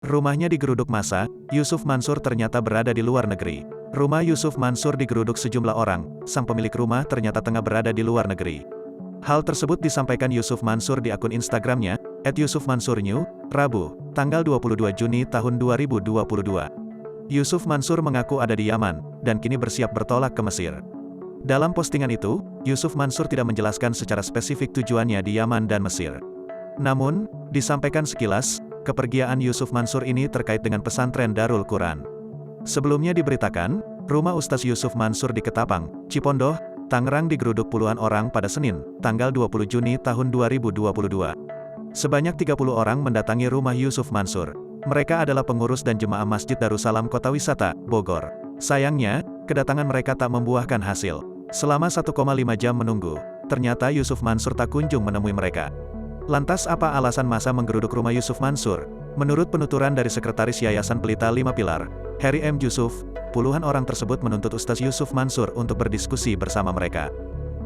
Rumahnya digeruduk massa, Yusuf Mansur ternyata berada di luar negeri. Rumah Yusuf Mansur digeruduk sejumlah orang, sang pemilik rumah ternyata tengah berada di luar negeri. Hal tersebut disampaikan Yusuf Mansur di akun Instagramnya, @yusufmansurnew, Rabu, tanggal 22 Juni tahun 2022. Yusuf Mansur mengaku ada di Yaman, dan kini bersiap bertolak ke Mesir. Dalam postingan itu, Yusuf Mansur tidak menjelaskan secara spesifik tujuannya di Yaman dan Mesir. Namun, disampaikan sekilas, kepergian Yusuf Mansur ini terkait dengan pesantren Darul Quran. Sebelumnya diberitakan, rumah Ustaz Yusuf Mansur di Ketapang, Cipondoh, Tangerang digeruduk puluhan orang pada Senin, tanggal 20 Juni tahun 2022. Sebanyak 30 orang mendatangi rumah Yusuf Mansur. Mereka adalah pengurus dan jemaah Masjid Darussalam Kota Wisata, Bogor. Sayangnya, kedatangan mereka tak membuahkan hasil. Selama 1,5 jam menunggu, ternyata Yusuf Mansur tak kunjung menemui mereka. Lantas apa alasan massa menggeruduk rumah Yusuf Mansur? Menurut penuturan dari Sekretaris Yayasan Pelita 5 Pilar, Heri M. Yusuf, puluhan orang tersebut menuntut Ustaz Yusuf Mansur untuk berdiskusi bersama mereka.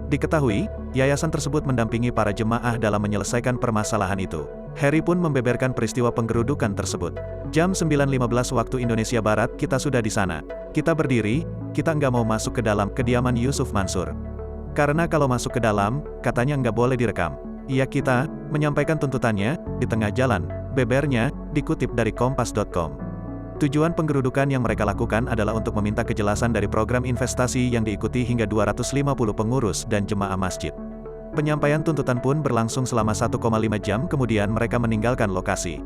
Diketahui, yayasan tersebut mendampingi para jemaah dalam menyelesaikan permasalahan itu. Heri pun membeberkan peristiwa penggerudukan tersebut. Jam 9.15 waktu Indonesia Barat, kita sudah di sana. Kita berdiri, kita nggak mau masuk ke dalam kediaman Yusuf Mansur. Karena kalau masuk ke dalam, katanya nggak boleh direkam. Iya, kita menyampaikan tuntutannya di tengah jalan, bebernya, dikutip dari kompas.com. Tujuan penggerudukan yang mereka lakukan adalah untuk meminta kejelasan dari program investasi yang diikuti hingga 250 pengurus dan jemaah masjid. Penyampaian tuntutan pun berlangsung selama 1,5 jam kemudian mereka meninggalkan lokasi.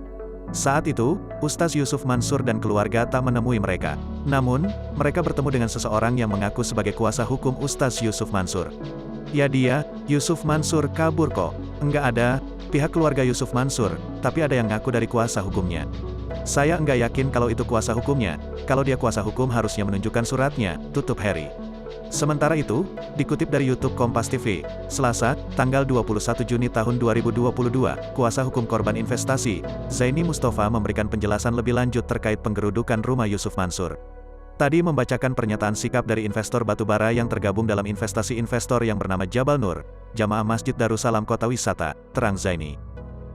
Saat itu, Ustaz Yusuf Mansur dan keluarga tak menemui mereka. Namun, mereka bertemu dengan seseorang yang mengaku sebagai kuasa hukum Ustaz Yusuf Mansur. Ya dia, Yusuf Mansur kabur kok. Enggak ada, pihak keluarga Yusuf Mansur, tapi ada yang ngaku dari kuasa hukumnya. Saya enggak yakin kalau itu kuasa hukumnya, kalau dia kuasa hukum harusnya menunjukkan suratnya, tutup Heri. Sementara itu, dikutip dari YouTube Kompas TV, Selasa, tanggal 21 Juni tahun 2022, kuasa hukum korban investasi, Zaini Mustafa memberikan penjelasan lebih lanjut terkait penggerudukan rumah Yusuf Mansur. Tadi membacakan pernyataan sikap dari investor batubara yang tergabung dalam investasi investor yang bernama Jabal Nur, Jamaah Masjid Darussalam Kota Wisata, terang Zaini.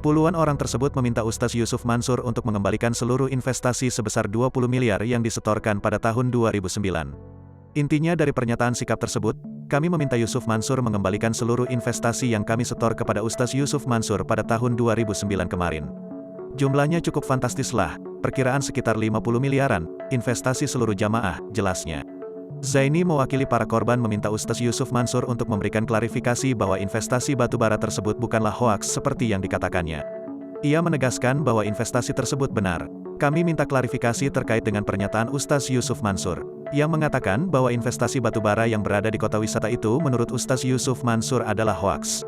Puluhan orang tersebut meminta Ustaz Yusuf Mansur untuk mengembalikan seluruh investasi sebesar 20 miliar yang disetorkan pada tahun 2009. Intinya dari pernyataan sikap tersebut, kami meminta Yusuf Mansur mengembalikan seluruh investasi yang kami setor kepada Ustaz Yusuf Mansur pada tahun 2009 kemarin. Jumlahnya cukup fantastis lah, perkiraan sekitar 50 miliaran, investasi seluruh jamaah, jelasnya. Zaini mewakili para korban meminta Ustaz Yusuf Mansur untuk memberikan klarifikasi bahwa investasi batubara tersebut bukanlah hoaks seperti yang dikatakannya. Ia menegaskan bahwa investasi tersebut benar. Kami minta klarifikasi terkait dengan pernyataan Ustaz Yusuf Mansur, yang mengatakan bahwa investasi batubara yang berada di kota wisata itu menurut Ustaz Yusuf Mansur adalah hoaks.